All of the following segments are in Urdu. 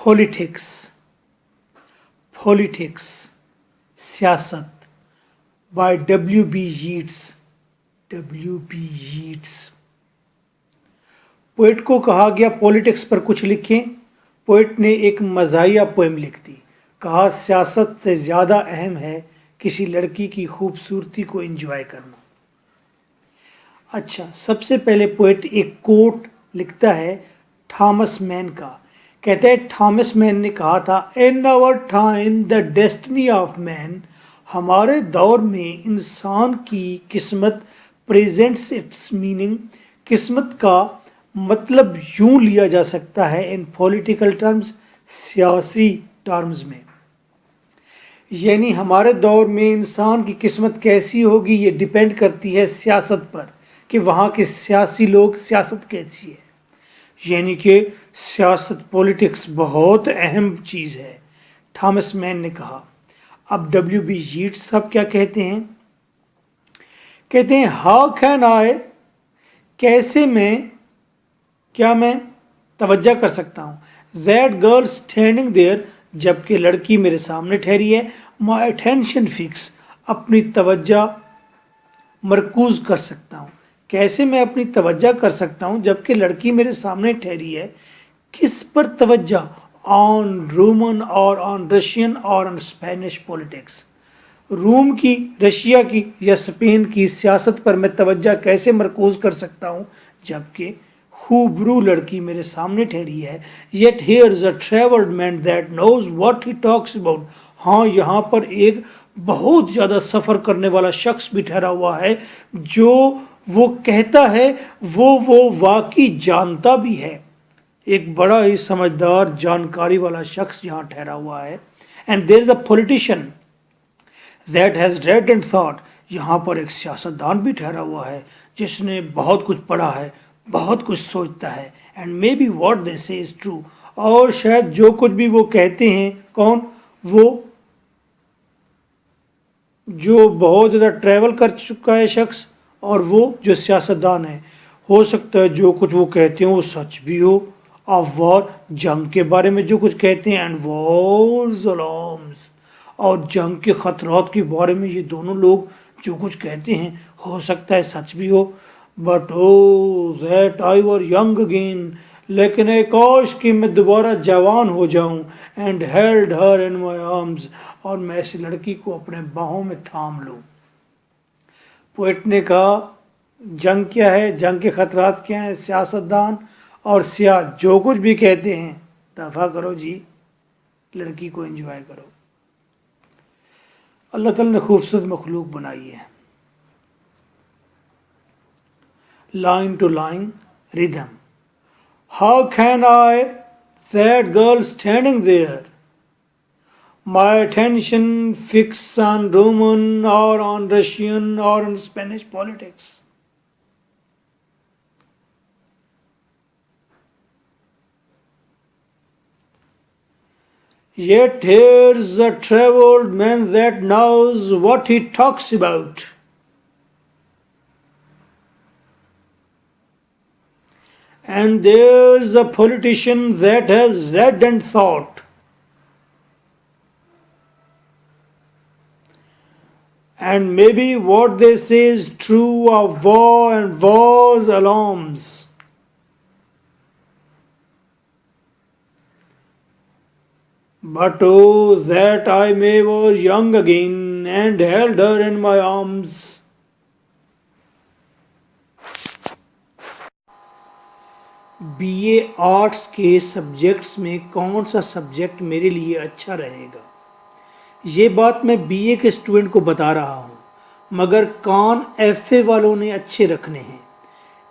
پولیٹکس سیاست by W B Yeats poet کو کہا گیا پولیٹکس پر کچھ لکھیں. پوئٹ نے ایک مزاحیہ پوئم لکھ دی. کہا سیاست سے زیادہ اہم ہے کسی لڑکی کی خوبصورتی کو انجوائے کرنا. اچھا، سب سے پہلے پوئٹ ایک کوٹ لکھتا ہے تھامس مین کا. کہتے ہیں تھامس مین نے کہا تھا ان آور ٹائم دا ڈیسٹنی آف مین، ہمارے دور میں انسان کی قسمت پریزنٹس اٹس میننگ، قسمت کا مطلب یوں لیا جا سکتا ہے ان پولیٹیکل ٹرمز، سیاسی ٹرمز میں. یعنی ہمارے دور میں انسان کی قسمت کیسی ہوگی یہ ڈیپینڈ کرتی ہے سیاست پر کہ وہاں کے سیاسی لوگ صیاست کیسی ہے. یعنی کہ سیاست پولیٹکس بہت اہم چیز ہے، تھامس مین نے کہا. اب ڈبلیو بی ییٹس صاحب کیا کہتے ہیں؟ کہتے ہیں ہاؤ کین آئی، کیسے میں توجہ کر سکتا ہوں. دیٹ گرل اسٹینڈنگ دیئر، جبکہ لڑکی میرے سامنے ٹھہری ہے. مائی اٹینشن فکس، اپنی توجہ مرکوز کر سکتا ہوں. کیسے میں اپنی توجہ کر سکتا ہوں جبکہ لڑکی میرے سامنے ٹھہری ہے؟ کس پر توجہ؟ آن Roman or on Russian or on Spanish politics. روم کی، رشیا کی یا اسپین کی سیاست پر میں توجہ کیسے مرکوز کر سکتا ہوں جبکہ خوبرو لڑکی میرے سامنے ٹھہری ہے. Yet here is a travelled mean that knows what he talks about. ہاں، یہاں پر ایک بہت زیادہ سفر کرنے والا شخص بھی ٹھہرا ہوا ہے، جو وہ کہتا ہے وہ واقعی جانتا بھی ہے. ایک بڑا ہی سمجھدار جانکاری والا شخص یہاں ٹھہرا ہوا ہے. And there is a politician that has read and thought. یہاں پر ایک سیاستدان بھی ٹھہرا ہوا ہے جس نے بہت کچھ پڑھا ہے، بہت کچھ سوچتا ہے. And may be what they say is true, اور شاید جو کچھ بھی وہ کہتے ہیں، کون؟ وہ جو بہت زیادہ ٹریول کر چکا ہے شخص، اور وہ جو سیاستدان ہے. ہو سکتا ہے جو کچھ وہ کہتے ہیں وہ سچ بھی ہو. آف وار، جنگ کے بارے میں جو کچھ کہتے ہیں، اینڈ وارز الارمز، اور جنگ کے خطرات کے بارے میں یہ دونوں لوگ جو کچھ کہتے ہیں ہو سکتا ہے سچ بھی ہو. But oh that I were young again, لیکن اے کاش کہ میں دوبارہ جوان ہو جاؤں. And held her in my arms, اور میں اس لڑکی کو اپنے باہوں میں تھام لوں. پوئٹ نے کہا جنگ کیا ہے، جنگ کے خطرات کیا ہیں، سیاستدان اور سیاہ جو کچھ بھی کہتے ہیں، دفع کرو جی، لڑکی کو انجوائے کرو. اللہ تعالیٰ نے خوبصورت مخلوق بنائی ہے. Line to line rhythm. How can I that girl standing there, my attention fix on Roman or on Russian or on Spanish politics. Yet here's a traveled man that knows what he talks about. And there's a politician that has read and thought. And maybe what they say is true of war and war's alarms. But oh, that I may were young again and held her in my arms. B A arts کے سبجیکٹس میں کون سا سبجیکٹ میرے لیے اچھا رہے گا؟ یہ بات میں بی اے کے اسٹوڈنٹ کو بتا رہا ہوں، مگر کان ایف اے والوں نے اچھے رکھنے ہیں.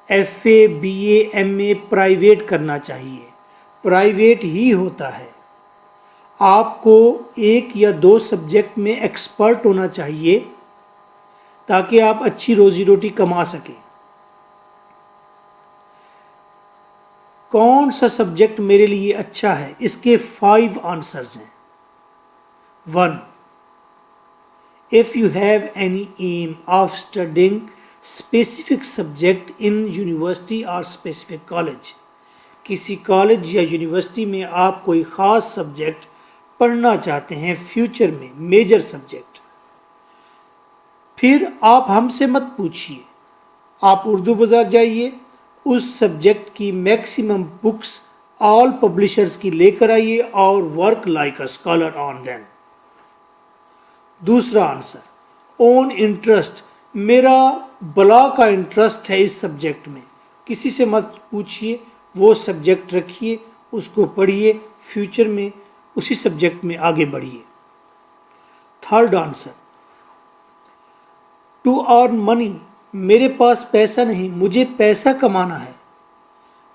F A, B A, M A private کرنا چاہیے، پرائیویٹ ہی ہوتا ہے. آپ کو ایک یا دو سبجیکٹ میں ایکسپرٹ ہونا چاہیے تاکہ آپ اچھی روزی روٹی کما سکیں. کون سا سبجیکٹ میرے لیے اچھا ہے؟ اس کے 5 آنسرز ہیں. 1. If you have any aim of studying specific subject in university or specific college. کسی کالج یا یونیورسٹی میں آپ کوئی خاص سبجیکٹ پڑھنا چاہتے ہیں فیوچر میں، میجر سبجیکٹ، پھر آپ ہم سے مت پوچھیے، آپ اردو بازار جائیے، اس سبجیکٹ کی میکسیمم بکس آل پبلشرز کی لے کر آئیے اور work like a scholar on them. دوسرا آنسر، اون انٹرسٹ، میرا بلا کا انٹرسٹ ہے اس سبجیکٹ میں، کسی سے مت پوچھیے، وہ سبجیکٹ رکھیے، اس کو پڑھیے، فیوچر میں اسی سبجیکٹ میں آگے بڑھیے۔ تھرڈ آنسر، ٹو ارن منی، میرے پاس پیسہ نہیں، مجھے پیسہ کمانا ہے،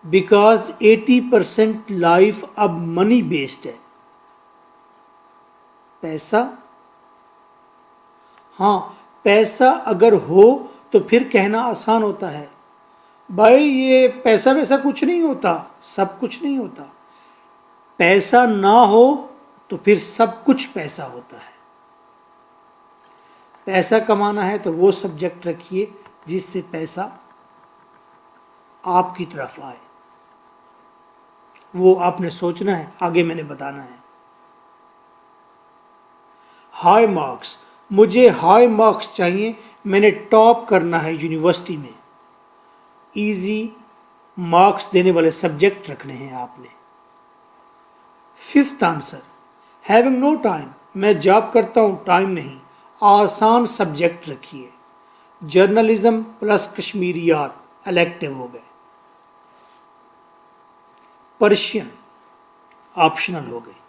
بیکاز 80% لائف اب منی بیسڈ ہے۔ پیسہ، ہاں پیسہ اگر ہو تو پھر کہنا آسان ہوتا ہے، بھائی یہ پیسہ ویسا کچھ نہیں ہوتا، سب کچھ نہیں ہوتا۔ پیسہ نہ ہو تو پھر سب کچھ پیسہ ہوتا ہے۔ پیسہ کمانا ہے تو وہ سبجیکٹ رکھیے جس سے پیسہ آپ کی طرف آئے، وہ آپ نے سوچنا ہے، آگے میں نے بتانا ہے۔ ہائی مارکس، مجھے ہائی مارکس چاہیے، میں نے ٹاپ کرنا ہے یونیورسٹی میں، ایزی مارکس دینے والے سبجیکٹ رکھنے ہیں آپ نے۔ Fifth answer, having no time, میں جاب کرتا ہوں، ٹائم نہیں، آسان سبجیکٹ رکھیے، جرنلزم پلس کشمیریات الیکٹیو ہو گئے، پرشین آپشنل ہو گئے۔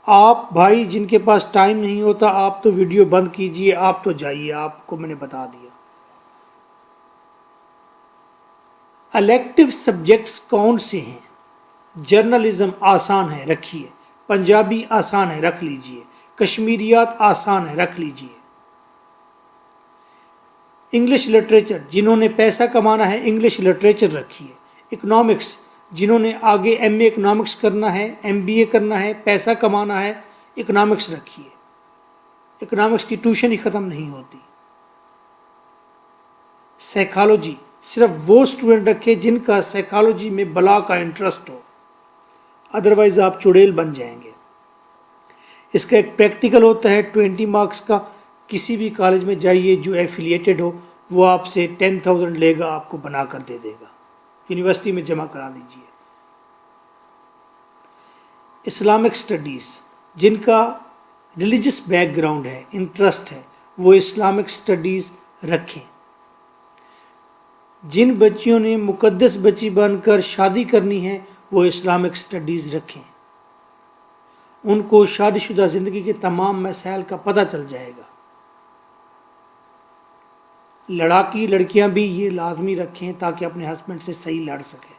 آپ بھائی جن کے پاس ٹائم نہیں ہوتا، آپ تو ویڈیو بند کیجئے، آپ تو جائیے، آپ کو میں نے بتا دیا۔ الیکٹیو سبجیکٹس کون سے ہیں؟ جرنلزم آسان ہے، رکھیے، پنجابی آسان ہے، رکھ لیجئے، کشمیریات آسان ہے، رکھ لیجئے۔ انگلش لٹریچر، جنہوں نے پیسہ کمانا ہے انگلش لٹریچر رکھیے۔ اکنامکس، جنہوں نے آگے ایم اے اکنامکس کرنا ہے، ایم بی اے کرنا ہے، پیسہ کمانا ہے، اکنامکس رکھیے، اکنامکس کی ٹیوشن ہی ختم نہیں ہوتی۔ سائیکالوجی، صرف وہ اسٹوڈنٹ رکھے جن کا سائیکالوجی میں بلا کا انٹرسٹ ہو، ادروائز آپ چڑیل بن جائیں گے۔ اس کا ایک پریکٹیکل ہوتا ہے 20 مارکس کا، کسی بھی کالج میں جائیے جو ایفیلیٹڈ ہو، وہ آپ سے 10,000 لے گا، آپ کو بنا کر دے دے گا، یونیورسٹی میں جمع کرا دیجیے۔ اسلامک سٹڈیز، جن کا ریلیجس بیک گراؤنڈ ہے، انٹرسٹ ہے، وہ اسلامک سٹڈیز رکھیں۔ جن بچیوں نے مقدس بچی بن کر شادی کرنی ہے، وہ اسلامک سٹڈیز رکھیں، ان کو شادی شدہ زندگی کے تمام مسائل کا پتہ چل جائے گا۔ لڑاکی لڑکیاں بھی یہ لازمی رکھیں تاکہ اپنے ہسبینڈ سے صحیح لڑ سکیں۔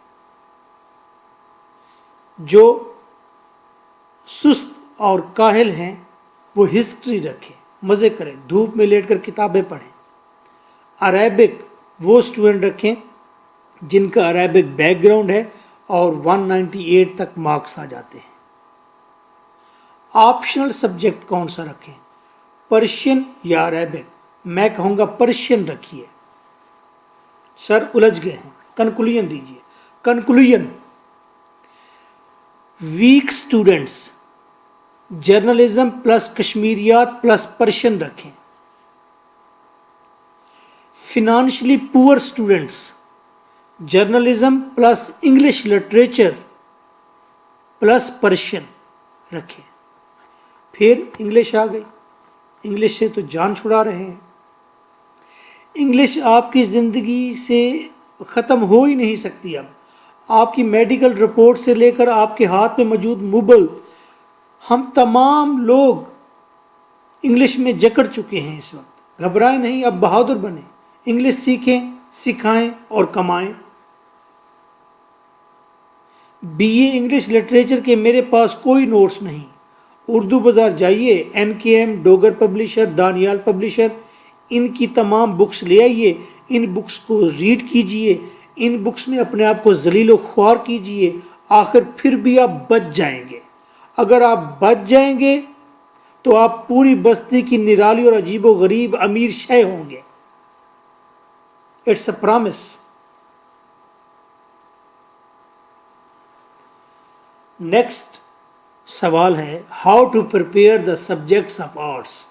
جو سست اور کاہل ہیں وہ ہسٹری رکھیں، مزے کریں، دھوپ میں لیٹ کر کتابیں پڑھیں۔ عربک وہ اسٹوڈنٹ رکھیں جن کا عربک بیک گراؤنڈ ہے اور 198 تک مارکس آ جاتے ہیں۔ آپشنل سبجیکٹ کون سا رکھیں؟ پرشین یا عربک؟ میں کہوں گا پرشین رکھیے۔ سر الجھ گئے ہیں، کنکلوژن دیجیے۔ Conclusion, weak students journalism plus کشمیریات پلس پرشین رکھیں۔ Financially poor students journalism plus English literature plus Persian رکھیں۔ پھر انگلش آ گئی، انگلش سے تو جان چھڑا رہے ہیں، انگلش آپ کی زندگی سے ختم ہو ہی نہیں سکتی۔ اب آپ کی میڈیکل رپورٹ سے لے کر آپ کے ہاتھ میں موجود موبائل، ہم تمام لوگ انگلش میں جکڑ چکے ہیں اس وقت۔ گھبرائیں نہیں، اب بہادر بنیں، انگلش سیکھیں، سکھائیں اور کمائیں۔ بی اے انگلش لٹریچر کے میرے پاس کوئی نوٹس نہیں، اردو بازار جائیے، N K M, Dogar publisher, Daniyal publisher, ان کی تمام بکس لے آئیے، ان بکس کو ریڈ کیجئے، ان بکس میں اپنے آپ کو ذلیل و خوار کیجئے، آخر پھر بھی آپ بچ جائیں گے۔ اگر آپ بچ جائیں گے تو آپ پوری بستی کی نرالی اور عجیب و غریب امیر شے ہوں گے۔ It's a promise. نیکسٹ سوال ہے how to prepare the subjects of arts.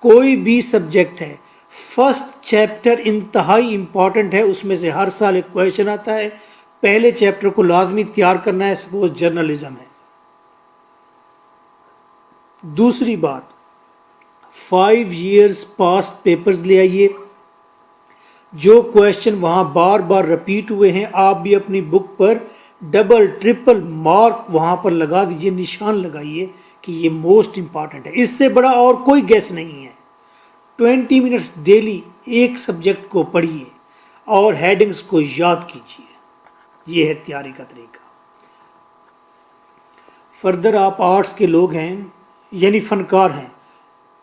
کوئی بھی سبجیکٹ ہے، فرسٹ چیپٹر انتہائی امپورٹنٹ ہے، اس میں سے ہر سال ایک کویشچن آتا ہے. پہلے چیپٹر کو لازمی تیار کرنا ہے، سپوز جرنلزم ہے. دوسری بات 5 years پاسٹ پیپرز لے آئیے، جو کویشچن وہاں بار بار رپیٹ ہوئے ہیں آپ بھی اپنی بک پر ڈبل ٹرپل مارک وہاں پر لگا دیجئے، نشان لگائیے کہ یہ موسٹ امپارٹنٹ ہے. اس سے بڑا اور کوئی گیس نہیں ہے. 20 منٹس ڈیلی ایک سبجیکٹ کو پڑھیے اور ہیڈنگز کو یاد کیجیے. یہ ہے تیاری کا طریقہ. فردر آپ آرٹس کے لوگ ہیں یعنی فنکار ہیں،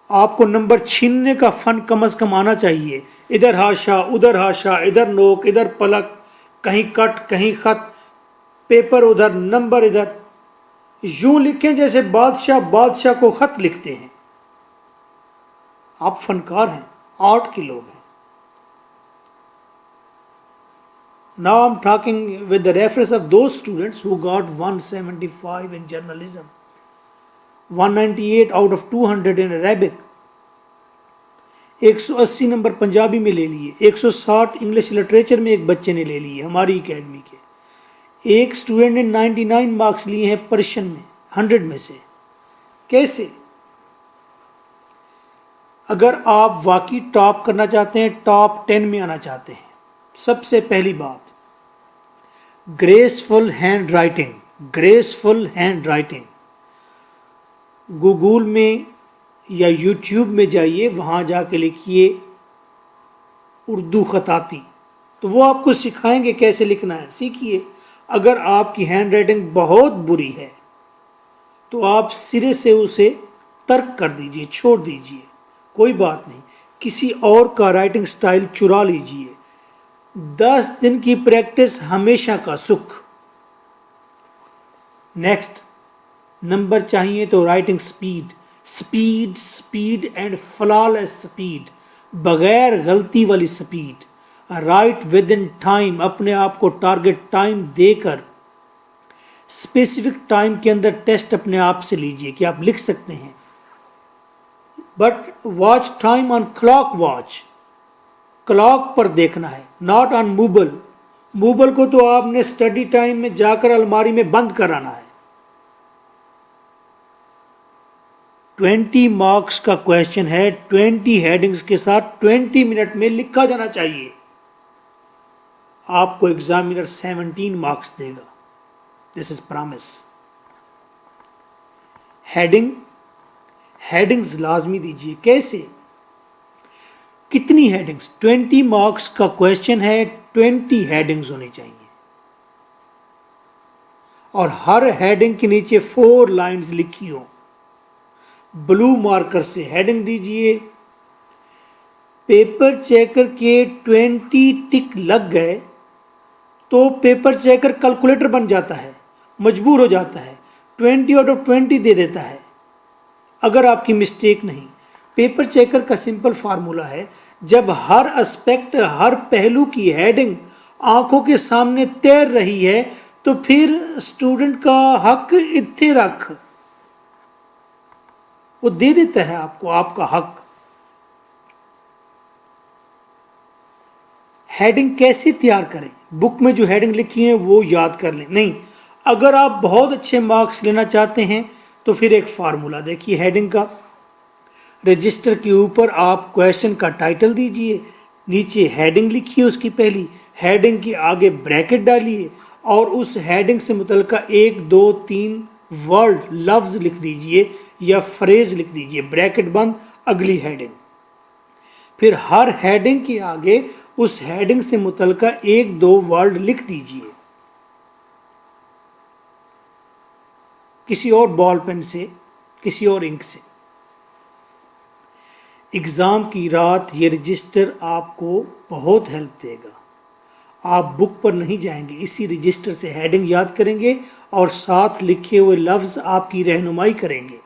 آپ کو نمبر چھیننے کا فن کم از کم آنا چاہیے. ادھر ہاشا ادھر ہاشا، ادھر نوک ادھر پلک، کہیں کٹ کہیں خط، پیپر ادھر نمبر ادھر. یوں لکھیں جیسے بادشاہ کو خط لکھتے ہیں. آپ فنکار ہیں، آرٹ کے لوگ ہیں. Now I'm talking with the reference of those students who got 175 in journalism, 198 out of 200 in Arabic, 180 number Punjabi میں لے لیے، 160 انگلش لٹریچر میں ایک بچے نے لے لیے ہماری اکیڈمی کے. ایک اسٹوڈنٹ نے 99 مارکس لیے ہیں پرشین میں 100 میں سے. کیسے؟ اگر آپ واقعی ٹاپ کرنا چاہتے ہیں، ٹاپ 10 میں آنا چاہتے ہیں، سب سے پہلی بات گریسفل ہینڈ رائٹنگ. گوگل میں یا یوٹیوب میں جائیے، وہاں جا کے لکھیے اردو خطاطی، تو وہ آپ کو سکھائیں گے کیسے لکھنا ہے، سیکھیے. اگر آپ کی ہینڈ رائٹنگ بہت بری ہے تو آپ سرے سے اسے ترک کر دیجئے، چھوڑ دیجئے، کوئی بات نہیں، کسی اور کا رائٹنگ سٹائل چرا لیجئے. 10 دن کی پریکٹس ہمیشہ کا سکھ. نیکسٹ نمبر چاہیے تو writing speed and flawless speed, بغیر غلطی والی speed. Right with in time, اپنے آپ کو ٹارگٹ ٹائم دے کر اسپیسیفک ٹائم کے اندر ٹیسٹ اپنے آپ سے لیجئے کہ آپ لکھ سکتے ہیں. But watch time on clock پر دیکھنا ہے، ناٹ آن موبل کو تو آپ نے اسٹڈی ٹائم میں جا کر الماری میں بند کرانا ہے. 20 مارکس کا کویشچن ہے، 20 ہیڈنگز کے ساتھ 20 منٹ میں لکھا جانا چاہیے. آپ کو ایگزامینر 17 مارکس دے گا. دس از پرامس. ہیڈنگز لازمی دیجیے. کیسے؟ کتنی ہیڈنگز؟ 20 مارکس کا کویشچن ہے، 20 ہیڈنگز ہونی چاہیے، اور ہر ہیڈنگ کے نیچے 4 لائنز لکھی ہوں. بلو مارکر سے ہیڈنگ دیجیے. پیپر چیکر کے 20 ٹک لگ گئے تو پیپر چیکر کیلکولیٹر بن جاتا ہے، مجبور ہو جاتا ہے، 20 آؤٹ آف 20 دے دیتا ہے اگر آپ کی مسٹیک نہیں. پیپر چیکر کا سمپل فارمولا ہے، جب ہر اسپیکٹ، ہر پہلو کی ہیڈنگ آنکھوں کے سامنے تیر رہی ہے تو پھر اسٹوڈنٹ کا حق اتھے رکھ، وہ دے دیتا ہے آپ کو آپ کا حق. ہیڈنگ کیسے تیار کریں؟ بک میں جو ہیڈنگ لکھی ہیں وہ یاد کر لیں. نہیں، اگر آپ بہت اچھے مارکس لینا چاہتے ہیں تو پھر ایک فارمولا دیکھیے ہیڈنگ کا. رجسٹر کے اوپر آپ کویشچن کا ٹائٹل دیجئے، نیچے ہیڈنگ لکھیے، اس کی پہلی ہیڈنگ کے آگے بریکٹ ڈالیے اور اس ہیڈنگ سے متعلقہ 1 2 3 ورڈ، لفظ لکھ دیجئے یا فریز لکھ دیجئے، بریکٹ بند، اگلی ہیڈنگ. پھر ہر ہیڈنگ کے آگے اس ہیڈنگ سے متعلقہ 1 2 ورڈ لکھ دیجئے، کسی اور بال پین سے، کسی اور انک سے. ایگزام کی رات یہ رجسٹر آپ کو بہت ہیلپ دے گا. آپ بک پر نہیں جائیں گے، اسی رجسٹر سے ہیڈنگ یاد کریں گے اور ساتھ لکھے ہوئے لفظ آپ کی رہنمائی کریں گے.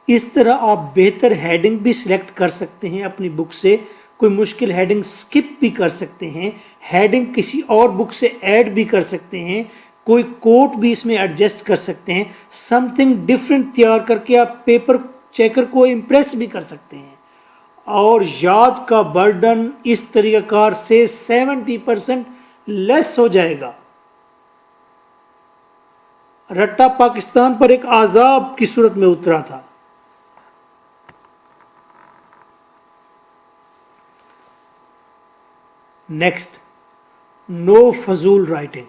اس طرح آپ بہتر ہیڈنگ بھی سلیکٹ کر سکتے ہیں اپنی بک سے. کوئی مشکل ہیڈنگ سکپ بھی کر سکتے ہیں, ہیڈنگ کسی اور بک سے ایڈ بھی کر سکتے ہیں, کوئی کوٹ بھی اس میں ایڈجسٹ کر سکتے ہیں, سم تھنگ ڈفرینٹ تیار کر کے آپ پیپر چیکر کو امپریس بھی کر سکتے ہیں. اور یاد کا برڈن اس طریقہ کار سے 70% لیس ہو جائے گا. رٹا پاکستان پر ایک عذاب کی صورت میں اترا تھا. نیکسٹ, نو فضول رائٹنگ.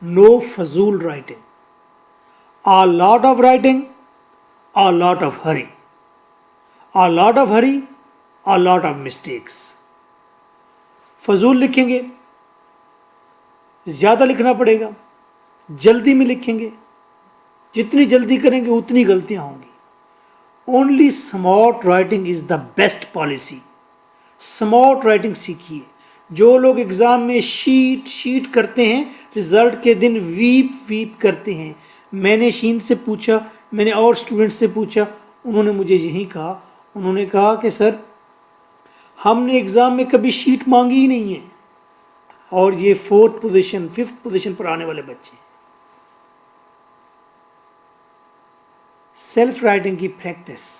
نو فضول writing. A lot of writing, a lot of hurry. A lot of hurry, a lot of mistakes. فضول لکھیں گے, زیادہ لکھنا پڑے گا, جلدی میں لکھیں گے, جتنی جلدی کریں گے اتنی غلطیاں ہوں گی. Only smart writing is the best policy. Smart writing سیکھیے. جو لوگ ایگزام میں شیٹ کرتے ہیں, رزلٹ کے دن ویپ کرتے ہیں. میں نے شین سے پوچھا, میں نے اور اسٹوڈنٹ سے پوچھا, انہوں نے مجھے یہی کہا. انہوں نے کہا کہ سر ہم نے ایگزام میں کبھی شیٹ مانگی ہی نہیں ہے. اور یہ 4th پوزیشن 5th پوزیشن پر آنے والے بچے ہیں. سیلف رائٹنگ کی پریکٹس.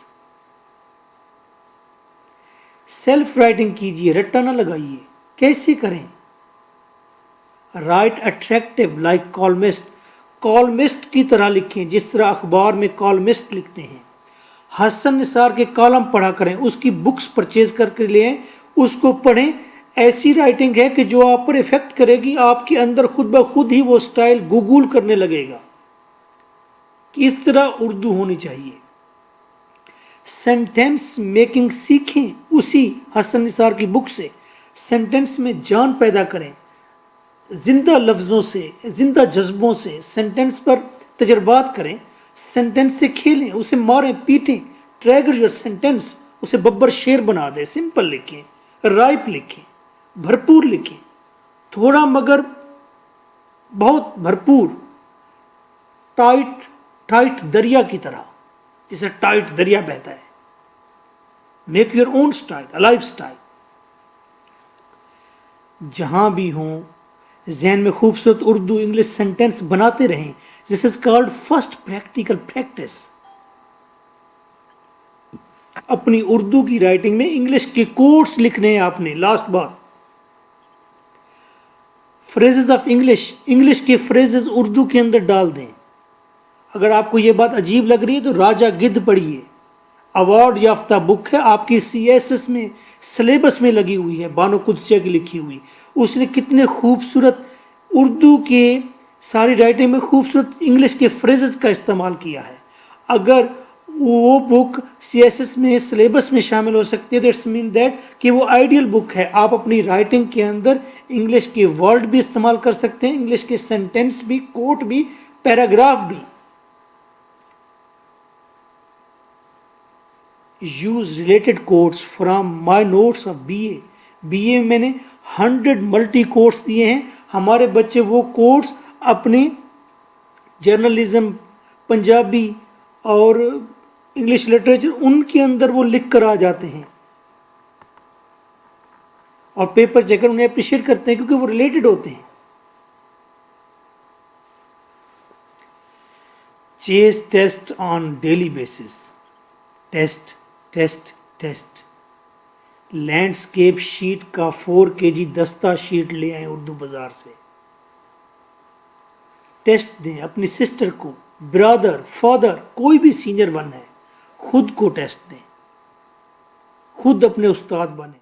سیلف رائٹنگ کیجئے, رٹا نہ لگائیے. کیسے کریں؟ Right attractive like columnist. Columnist کی طرح لکھیں جس طرح اخبار میں کالمسٹ لکھتے ہیں. حسن نثار کے کالم پڑھا کریں, اس کی بکس پرچیز کر کے لیں, اس کو پڑھیں. ایسی رائٹنگ ہے کہ جو آپ پر افیکٹ کرے گی. آپ کے اندر خود بخود ہی وہ سٹائل گوگل کرنے لگے گا کہ اس طرح اردو ہونی چاہیے. سینٹینس میکنگ سیکھیں اسی حسن نثار کی بک سے. سینٹینس میں جان پیدا کریں, زندہ لفظوں سے, زندہ جذبوں سے سینٹینس پر تجربات کریں. سینٹینس سے کھیلیں, اسے ماریں پیٹیں. ٹریگر یور سینٹینس, اسے ببر شیر بنا دیں. سمپل لکھیں, رائپ لکھیں, بھرپور لکھیں, تھوڑا مگر بہت بھرپور. ٹائٹ دریا کی طرح, جیسے ٹائٹ دریا بہتا ہے. Make your own style, alive style. جہاں بھی ہوں ذہن میں خوبصورت اردو انگلش سینٹینس بناتے رہیں. This is called first practical practice. اپنی اردو کی رائٹنگ میں انگلش کے کوٹس لکھنے ہیں آپ نے. لاسٹ بات, فریزز آف انگلش. انگلش کے فریزز اردو کے اندر ڈال دیں. اگر آپ کو یہ بات عجیب لگ رہی ہے تو راجہ گدھ پڑھیے. ایوارڈ یافتہ بک ہے, آپ کی CSS میں سلیبس میں لگی ہوئی ہے, بانو قدسیہ کی لکھی ہوئی. اس نے کتنے خوبصورت اردو کے ساری رائٹنگ میں خوبصورت انگلش کے فریزز کا استعمال کیا ہے. اگر وہ بک CSS میں سلیبس میں شامل ہو سکتی ہے, دیٹس مین دیٹ کہ وہ آئیڈیل بک ہے. آپ اپنی رائٹنگ کے اندر انگلش کے ورڈ بھی استعمال کر سکتے ہیں, انگلش کے سینٹینس بھی, کوٹ بھی, پیراگراف بھی. Use related quotes from my notes of BA. BA میں میں نے 100 ملٹی کوٹس دیے ہیں. ہمارے بچے وہ کوٹس اپنی جرنلزم, پنجابی اور انگلش لٹریچر ان کے اندر وہ لکھ کر آ جاتے ہیں, اور پیپر چیکر انہیں اپریشیٹ کرتے ہیں کیونکہ وہ ریلیٹڈ ہوتے ہیں. چیز test on daily basis. Test test test. Landscape sheet کا 4 kg دستہ شیٹ لے آئیں اردو بازار سے. ٹیسٹ دیں اپنی سسٹر کو, برادر, فادر, کوئی بھی سینئر ون ہے, خود کو ٹیسٹ دیں, خود اپنے استاد بنیں.